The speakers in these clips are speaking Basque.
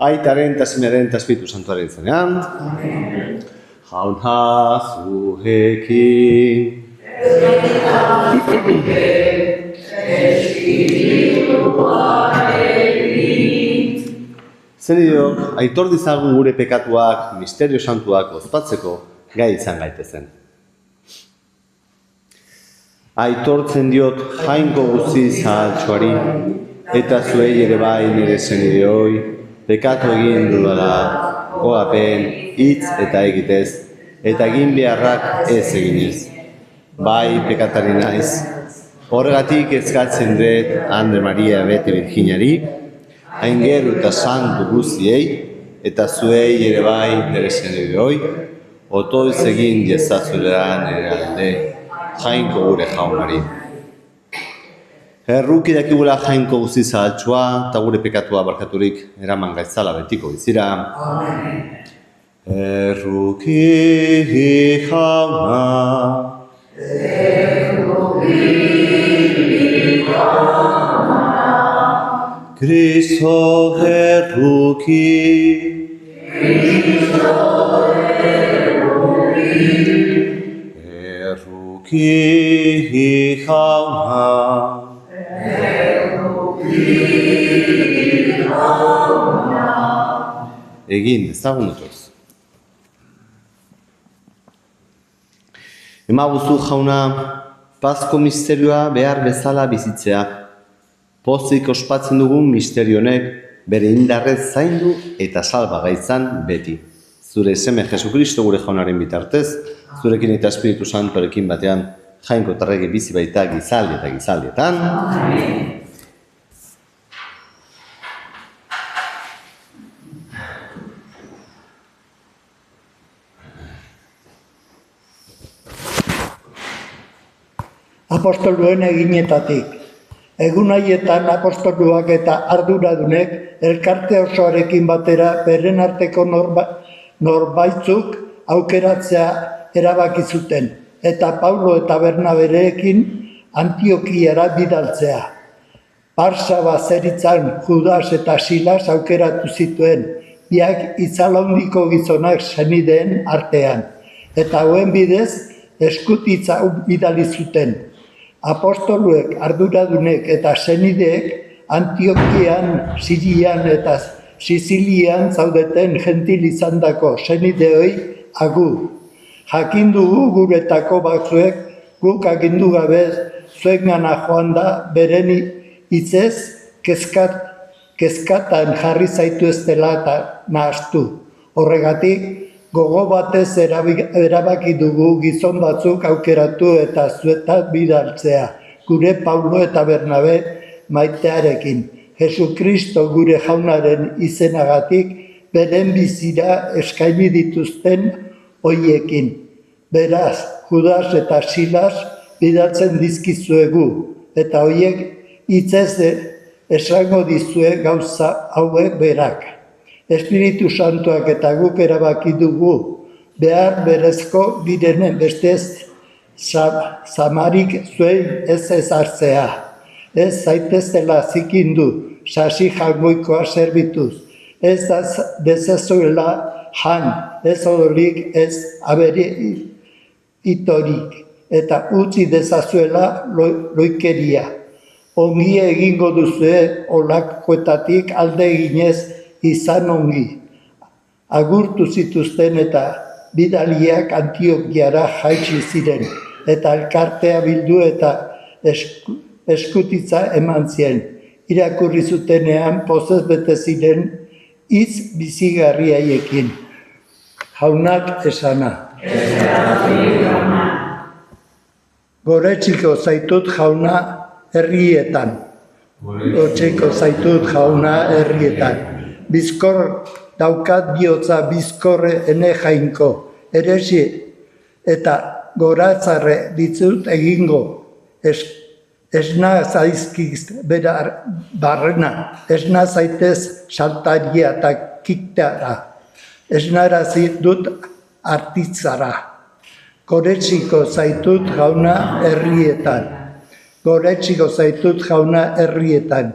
Aitaren eta Semearen eta Espiritu Santuaren izenean. Jauna zuekin. Zenideok, aitor dizagun gure pekatuak, misterio santuak ospatzeko gai izan gaitezen. Aitortzen diot jainko guzti zahaltxoari, eta zuei ere bai nire zenideoi, pekatu egin dudala, oapen, hitz eta egitez, eta egin beharrak ez eginez. Bai pekatari naiz. Horregatik eskatzen dut Andre Maria Bete Virginiari, aingeru eta santu guztiei, eta zuei ere bai nire zenideoi, otoiz egin diezazuela nire alde, jainko gure jaunari. Erruki dakigula jainko guzti zahaltxua eta gure pekatua barkaturik eraman gaitzala betiko bizira. Erruki jauna. Kristo erruki. Erruki jauna. Egin, ezagun dutuz. Emaguzu jauna, Pasko misterioa behar bezala bizitzea. Pozik ospatzen dugun misterionek bere indarrez zaindu eta salbagaitzan beti. Zure seme Jesukristo gure jaunaren bitartez, zurekin eta Espiritu Santuarekin batean jainko tarregi bizi baita gizaldi eta gizaldietan. Amen. Apostoluen eginetatik. Egun haietan apostoluak eta arduradunek elkarte osoarekin batera beren arteko norbaitzuk aukeratzea erabaki zuten eta Paulo eta Bernaberekin Antiokiara bidaltzea. Barsaba zeritzan Judas eta Silas aukeratu zituen, biak itzalaundiko gizonak senideen artean, eta hauen bidez eskutitza bidali zuten. Apostoluek, arduradunek eta senideek Antiokian, Sirian eta Sizilian zaudeten gentil izandako senideoi agur. Jakin dugu guretako batzuek guk agindu gabe zuengana joan da beren hitzez kezkatan jarri zaitu ez dela eta nahastu. Horregatik, gogo batez erabaki dugu gizon batzuk aukeratu eta zuetat bidaltzea, gure Paulo eta Bernabe maitearekin. Jesukristo gure jaunaren izenagatik beren bizira eskaini dituzten hoiekin. Beraz, Judas eta Silas bidaltzen dizkizuegu, eta hoiek hitzez esango dizue gauza hauek berak. Espiritu Santuak eta guk erabaki dugu, behar berezko direnen bestez zamarik zuei ez ezartzea. Ez zaitezela zikindu, sasi jangoikoa zerbituz. Ez da dezazuela jan, ez odolik, ez aberi itorik. Eta utzi dezazuela loikeria. Ongi egingo duzue olakoetatik alde eginez izan ongi. Agurtu zituzten eta bidaliak Antiokiara jaitsi ziren, eta elkartea bildu eta eskutitza eman zien. Irakurri zutenean pozez bete ziren hitz Goretsiko zaitut jauna herrietan. Goretsiko zaitut jauna herrietan. Bizkor daukat bihotza bizkorre ene jainko. Eresi eta goratzarre ditzut egingo. Esna zaizkiz bera barrena. Esna zaitez saltaria eta kiktara. Esnarazi dut artitzara. Goretsiko zaitut jauna herrietan. Goretsiko zaitut jauna herrietan.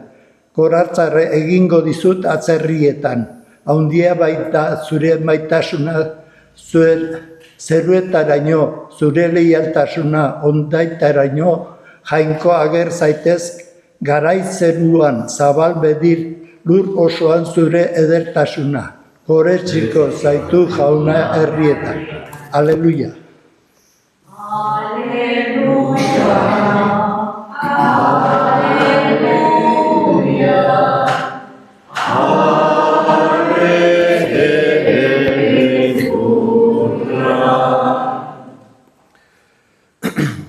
Goratzarre egingo dizut atzerrietan. Haundia baita zure maitasuna zeruetaraino, zure leialtasuna ondaitaraino, jainko ager zaitez garaitzeruan zabal bedir lur osoan zure edertasuna. Goretsiko zaitu jauna herrietan. Aleluia.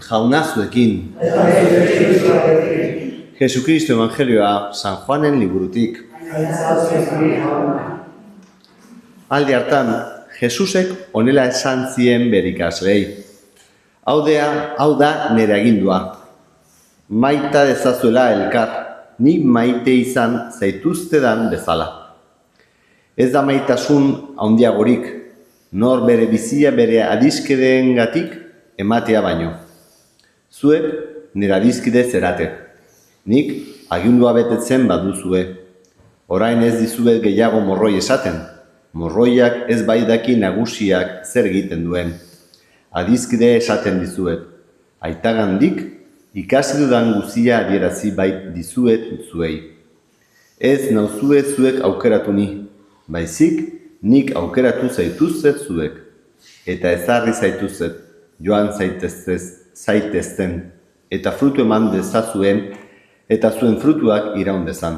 Jaunazuekin. Jesucristo Evangelioa San Juanen liburutik. Aldi hartan, Jesusek honela esan zien bere ikaslei. Hau da nire agindua. Maita dezazuela elkar, nik maite izan zaituztedan bezala. Ez da maitasun handiagorik, nor bere bizia bere adiskideengatik ematea baino. Zuek nire adiskide zerate. Nik agindua betetzen baduzue. Orain ez dizuet gehiago morroi esaten. Morroiak ez bai daki nagusiak zer egiten duen. Adiskide esaten dizuet. Aitagandik ikasi dudan guzia adierazi bait dizuet zuei. Ez nauzue zuek aukeratu ni, baizik nik aukeratu zaituzet zuek. Eta ezarri zaituzet, joan zaitezten, eta frutu eman dezazuen, eta zuen frutuak iraun dezan.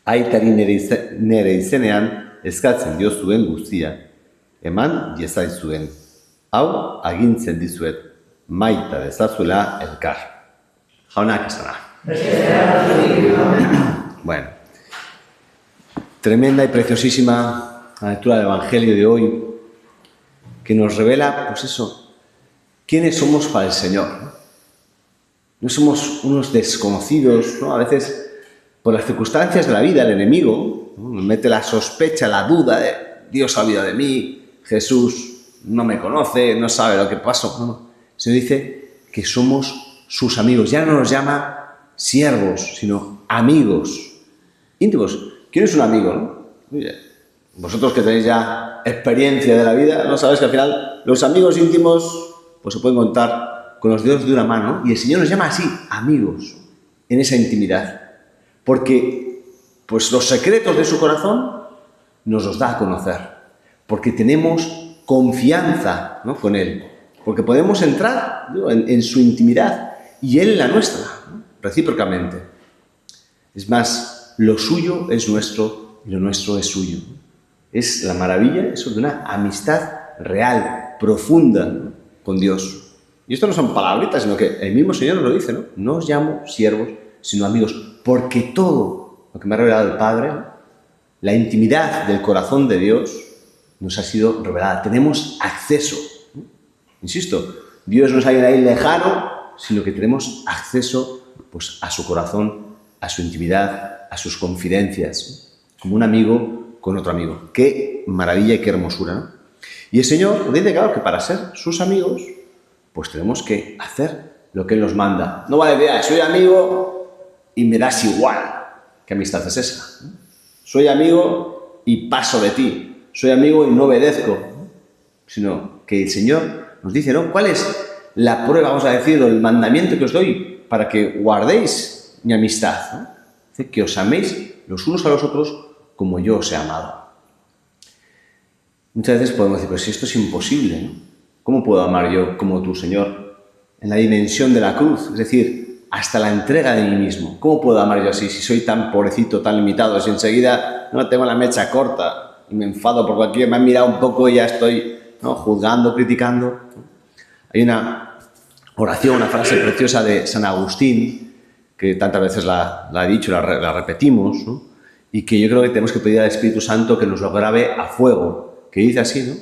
Aitari nere izenean eskatzen dio zuen guztia, eman jezaizuen. Hau agintzen dizuet, maita dezazuela elkar. Jaunak esana. Bueno, tremenda y preciosísima la lectura del Evangelio de hoy, que nos revela, pues eso, quiénes somos para el Señor. No somos unos desconocidos, ¿no? A veces, por las circunstancias de la vida, el enemigo, ¿no? Nos mete la sospecha, la duda de Dios ha olvidado de mí, Jesús no me conoce, no sabe lo que pasó. No. Se dice que somos sus amigos. Ya no nos llama siervos, sino amigos íntimos. ¿Quién es un amigo? ¿No? Vosotros que tenéis ya experiencia de la vida, no sabéis que al final los amigos íntimos pues se pueden contar con los dedos de una mano, y el Señor nos llama así, amigos, en esa intimidad. Porque pues los secretos de su corazón nos los da a conocer. Porque tenemos confianza, ¿no? Con Él. Porque podemos entrar, ¿no? en su intimidad y Él en la nuestra, ¿no? Recíprocamente. Es más, lo suyo es nuestro y lo nuestro es suyo. Es la maravilla eso de una amistad real, profunda, ¿no? Con Dios. Y esto no son palabritas, sino que el mismo Señor nos lo dice, ¿no? No os llamo siervos, sino amigos, porque todo lo que me ha revelado el Padre, ¿no? La intimidad del corazón de Dios nos ha sido revelada. Tenemos acceso, ¿no? Insisto, Dios no es alguien ahí lejano, sino que tenemos acceso pues, a su corazón, a su intimidad, a sus confidencias, ¿no? Como un amigo con otro amigo. Qué maravilla y qué hermosura, ¿no? Y el Señor nos dice, claro, que para ser sus amigos, pues tenemos que hacer lo que Él nos manda. No vale de, soy amigo y me das igual. ¿Qué amistad es esa? Soy amigo y paso de ti. Soy amigo y no obedezco. Sino que el Señor nos dice, ¿no? ¿Cuál es la prueba, vamos a decir, o el mandamiento que os doy para que guardéis mi amistad? ¿No? Dice que os améis los unos a los otros como yo os he amado. Muchas veces podemos decir, pero si esto es imposible, ¿no? ¿Cómo puedo amar yo como tu Señor? En la dimensión de la cruz, es decir, hasta la entrega de mí mismo. ¿Cómo puedo amar yo así si soy tan pobrecito, tan limitado? Si enseguida no tengo la mecha corta y me enfado por cualquier... Me han mirado un poco y ya estoy, ¿no? Juzgando, criticando. Hay una oración, una frase preciosa de San Agustín, que tantas veces la ha dicho, la repetimos, ¿no? Y que yo creo que tenemos que pedir al Espíritu Santo que nos lo grabe a fuego, que dice así, ¿no?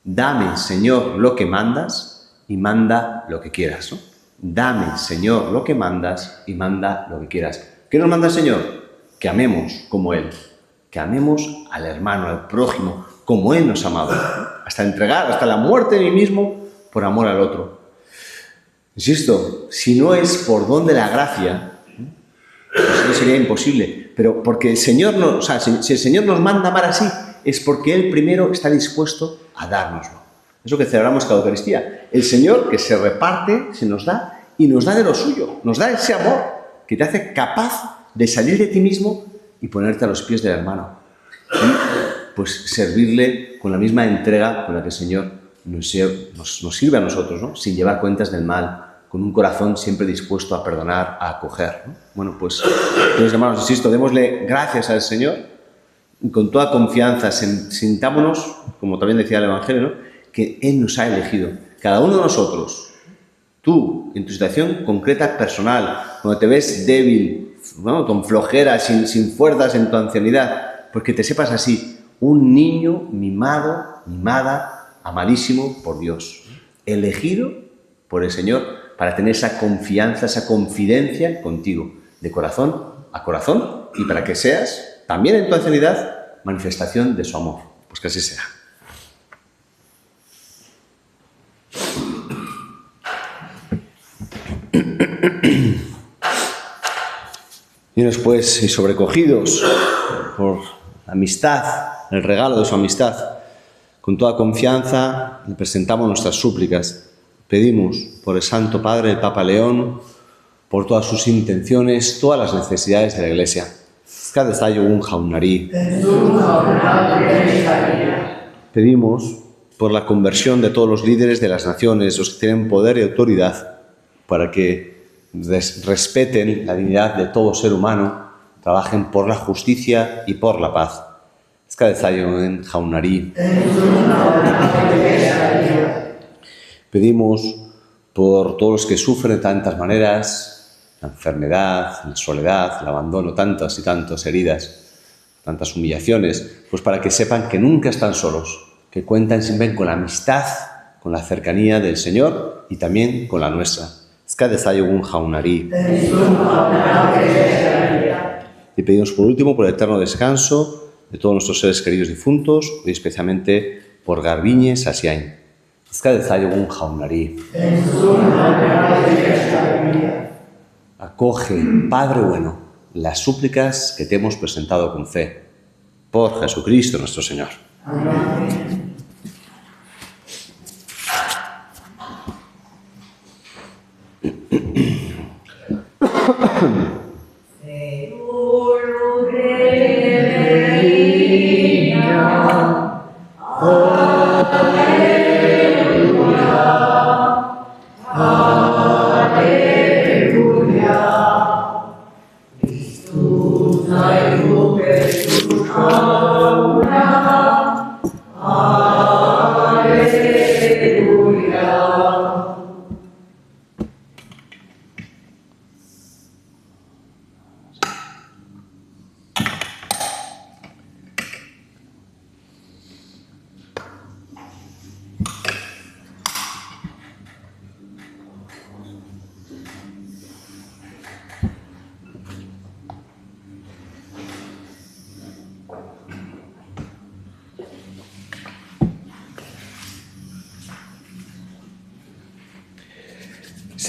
Dame, Señor, lo que mandas y manda lo que quieras, ¿no? Dame, Señor, lo que mandas y manda lo que quieras. ¿Qué nos manda el Señor? Que amemos como Él, que amemos al hermano, al prójimo, como Él nos ha amado, hasta entregar, hasta la muerte de mí mismo por amor al otro. Insisto, si no es por don de la gracia, pues eso sería imposible, pero porque el Señor si el Señor nos manda amar así, es porque Él primero está dispuesto a dárnoslo. Eso que celebramos cada Eucaristía. El Señor que se reparte, se nos da y nos da de lo suyo, nos da ese amor que te hace capaz de salir de ti mismo y ponerte a los pies del hermano. Y pues servirle con la misma entrega con la que el Señor nos sirve a nosotros, ¿no? Sin llevar cuentas del mal, con un corazón siempre dispuesto a perdonar, a acoger, ¿no? Bueno, pues, hermanos, insisto, démosle gracias al Señor y con toda confianza sintámonos, como también decía el Evangelio, ¿no? Que Él nos ha elegido. Cada uno de nosotros, tú, en tu situación concreta, personal, cuando te ves débil, ¿no? Con flojera, sin fuerzas en tu ancianidad, pues que te sepas así, un niño mimado, mimada, amadísimo por Dios, elegido por el Señor para tener esa confianza, esa confidencia contigo, de corazón a corazón, y para que seas, también en tu ancianidad, manifestación de su amor. Pues que así sea. Y después, y sobrecogidos por la amistad, el regalo de su amistad, con toda confianza le presentamos nuestras súplicas. Pedimos por el Santo Padre, el Papa León, por todas sus intenciones, todas las necesidades de la Iglesia. Pedimos por la conversión de todos los líderes de las naciones, los que tienen poder y autoridad, para que respeten la dignidad de todo ser humano, trabajen por la justicia y por la paz. Pedimos por todos los que sufren de tantas maneras, la enfermedad, la soledad, el abandono, tantas y tantas heridas, tantas humillaciones, pues para que sepan que nunca están solos, que cuentan siempre con la amistad, con la cercanía del Señor y también con la nuestra. Y pedimos por último por el eterno descanso de todos nuestros seres queridos difuntos y especialmente por Garbiñe Sasiain. Acoge, Padre bueno, las súplicas que te hemos presentado con fe. Por Jesucristo nuestro Señor. Amén.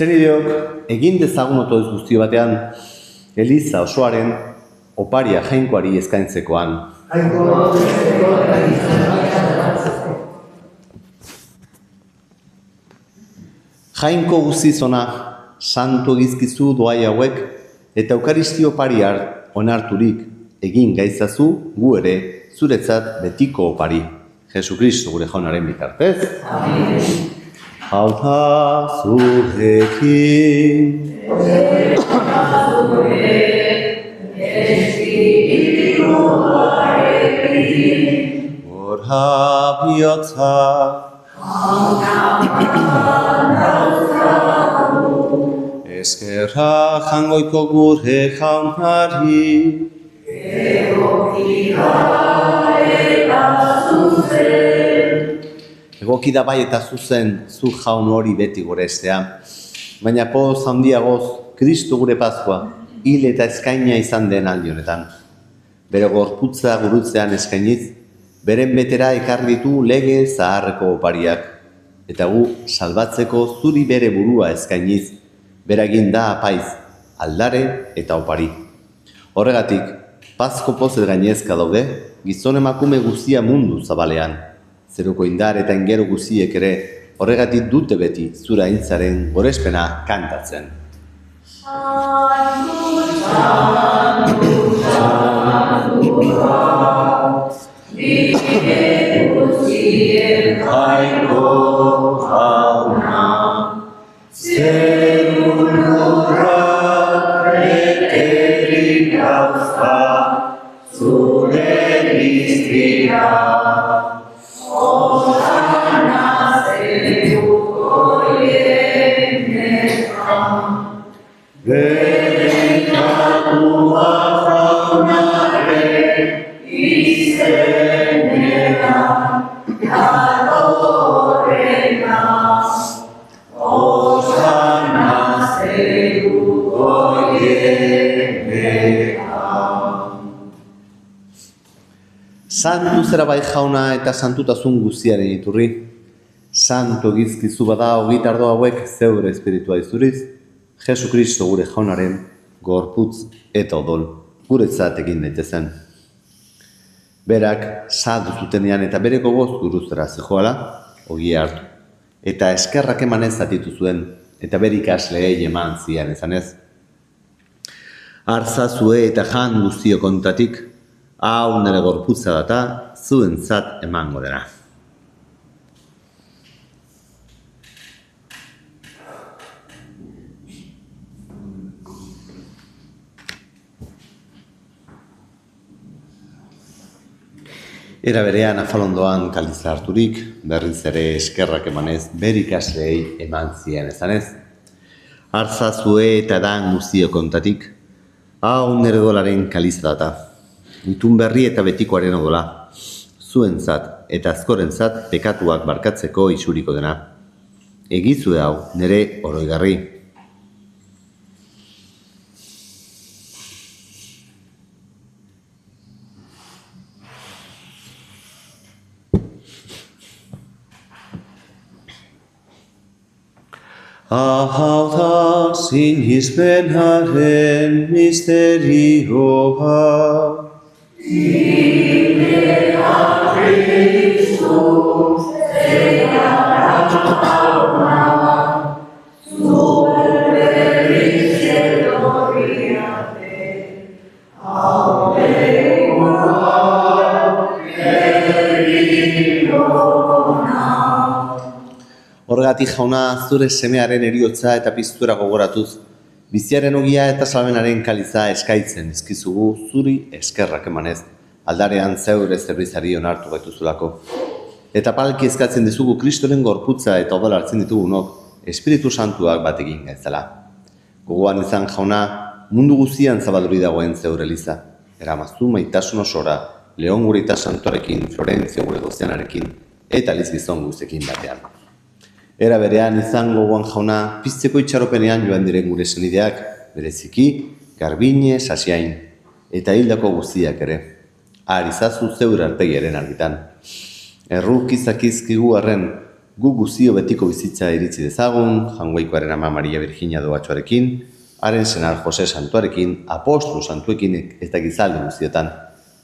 Zenideok, egin dezagun otoz guzti batean, Eliza osoaren oparia jainkoari eskaintzekoan. Jainko guztiz ona, santu egizkizu doai hauek, eta eukaristio opariar onarturik egin gaitzazu gu ere zuretzat betiko opari. Jesukristo gure jaunaren bitartez. Amen. Alta zurekin. Orha biotza. Eskerra jangoiko gure jaunari. Egoki da bai eta zuzen, zu jaun hori beti gorestea. Baina poz handiagoz, Kristo gure Paskua, hil eta eskaina izan den aldi honetan. Bere gorputza gurutzean eskainiz, beren betera ekarri ditu lege zaharreko opariak. Eta gu salbatzeko zuri bere burua eskainiz, beragin da apaiz, aldare eta opari. Horregatik, Pasko pozet gainezka daude, gizon emakume guzia mundu zabalean. Zeruko indar eta ingero guziek ere, horregatik dute beti zura intzaren gorespena kantatzen. Santu zera bai jauna eta santutasun guziaren iturri. Santu egizkizu bada ogitardo hauek zeure espiritua izuriz, Jesu Kristo gure jaunaren gorputz eta odol guretzat egin daitezen. Berak sadu zutenean eta bere gogoz guruzera zijoala, ogia hartu. Eta eskerrak emanez zatitu zuen, eta bere ikasleei eman zian ezanez. Artzazue eta jan guztio kontatik, hau nire gorputza data zuentzat emango dena. Era berean afalondoan kaliza harturik, berriz ere eskerrak emanez bere ikasleei eman zien ezanez. Artzazue eta dan guztio kontatik, hau nire dolaren kaliza data. Itun berri eta betikoaren odola, zuentzat eta azkorentzat pekatuak barkatzeko isuriko dena. Egizue hau nire oroigarri. Hau da sinismenaren misterioa. Horregatik jauna zure semearen eriotza eta piztura gogoratuz, biziaren ogia eta salmenaren kaliza eskaitzen dizkizugu zuri eskerrak emanez, aldarean zeure zerbizari onartu gaituzulako. Eta palki eskatzen dizugu Kristoren gorputza eta odol hartzen ditugunok, Espiritu Santuak batekin gaitzala. Gogoan izan jauna, mundu guztian zabalduri dagoen zeure eliza. Eramazu maitasun osora, Leon gure eta Santuarekin, Florentzio gure gozianarekin, eta Liz gizon guztekin batean. Era berean izan gogoan jauna, pizteko itxaropenean joan diren gure senideak, bereziki, Garbine, Sasiain, eta hildako guztiak ere. Arizazu zeure artegiaren argitan. Errukizakizkigu arren, gu guzio betiko bizitza iritzi dezagun, jangoikoaren ama Maria Virginia doatxoarekin, haren senar Jose Santuarekin, apostolu santuekin eta gizalde guztietan,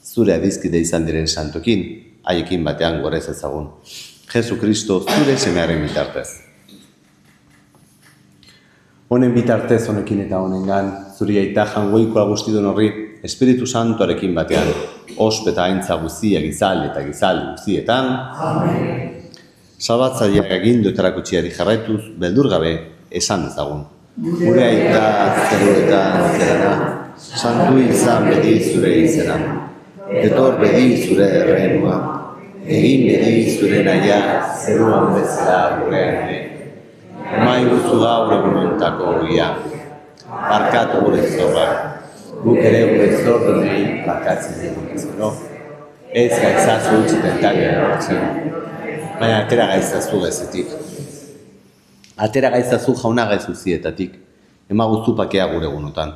zure adizkide izan diren santuekin, haiekin batean gorez ezagun. Jesu Kristo zure semearen bitartez. Honen bitartez honekin eta honengan, zuri aita jangoiko agustidun horri, Espiritu Santuarekin batean, ospeta aintza guzia gizalde eta gizalde guztietan. Amen. Salbatzaileak agindu eta erakutxiari jarraituz, beldur gabe esan dezagun. Gure aita zeruetan zerana, santu izan bedi zure izena. Etor bedi zure errenua. Egin bedi zure naia, zeruan bezala gurean ere. Mai guzu gaur egunontako ogia, barkatu gure zorrak. Guk ere gure zorrei barkatzen dugu. Ez gaitzazu txitentaria erortzen. Baina atera gaitzazu gezetik. Atera gaitzazu jauna gaizu zietatik. Emaguzu pakea gure gunotan.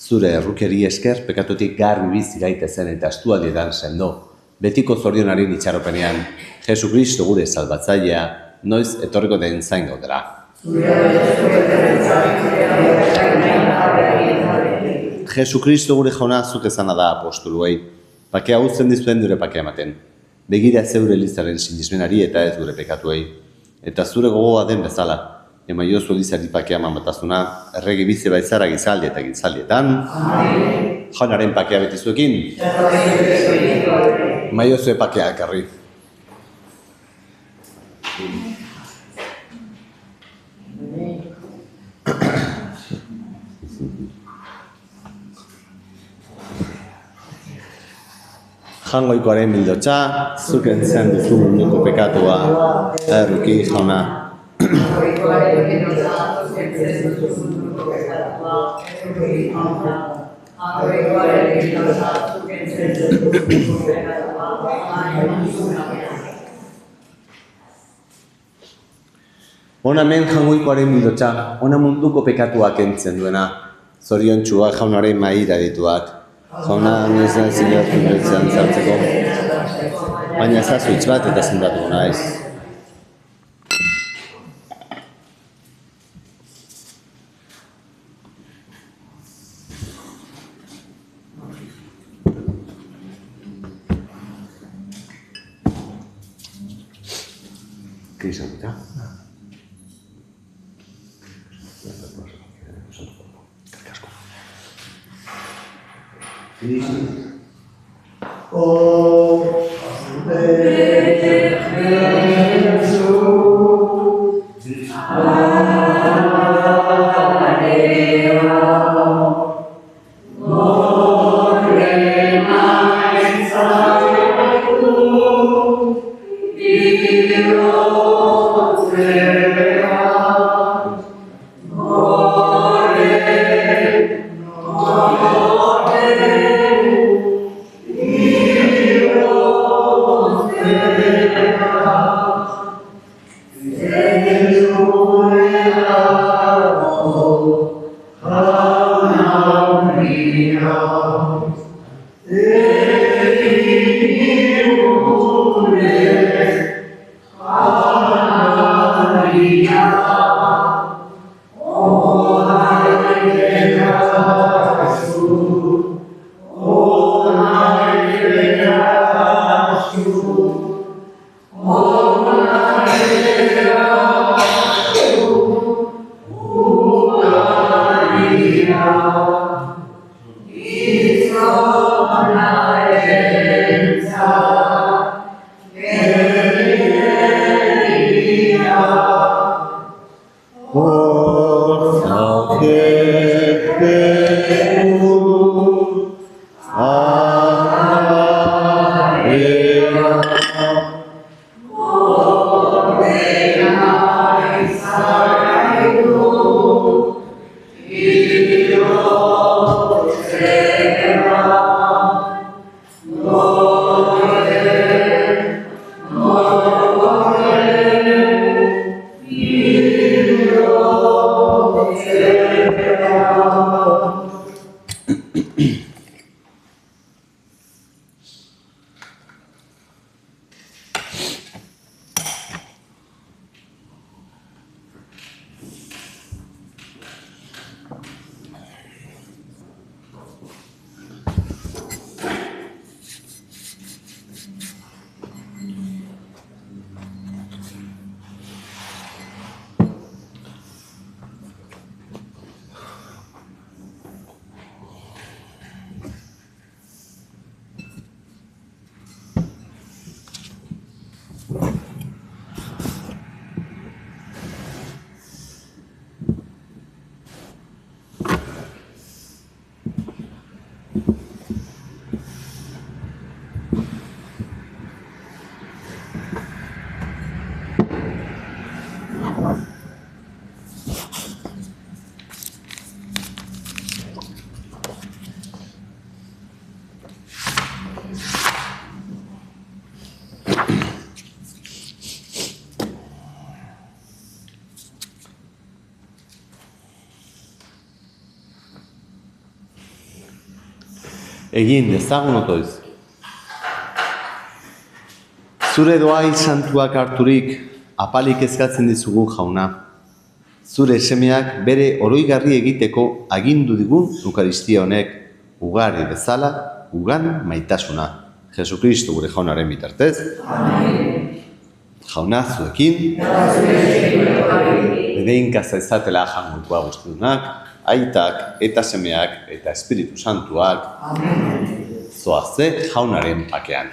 Zure errukeri esker pekatotik garbi bizi gaitezen eta estualdietan sendo. Betiko zorionaren itxaropenean, Jesukristo gure salbatzailea, noiz etorriko den zain gaudela. Jesukristo gure jauna zuk ezana da apostoluei. Pakea uzten dizuen dure pakea ematen. Begira zeure elizaren sinismenari eta ez gure pekatuei. Eta zure gogoa den bezala, emaiozu elizari pakea mamatazuna, erregi bizi baitzara gizaldi eta gizaldietan. Jaunaren pakea betizuekin. Emaiozu pakea ekarri. Jangoikoaren bildotxa, zuk entzen duzu munduko pekatua, erruki jauna. Hona hemen jangoikoaren bildotxa, hona munduko pekatuak entzen duena, zoriontxua jaunaren maira dituak. Jauna nizan zinatu beltzean zartzeko, baina ezazu hitz bat eta zindatu naiz. Kisa dira? Egin dezagun otoiz. Zure doai santuak harturik, apalik eskatzen dizugu jauna. Zure semeak bere oroigarri egiteko agindu digun Eukaristia honek, ugari bezala, ugan maitasuna. Jesukristo gure jaunaren bitartez. Amen. Jauna zuekin. Bedeinka zaizatela jangotua guztidunak, aitak eta semeak eta Espiritu Santuak. Amen. Zoazte jaunaren pakean.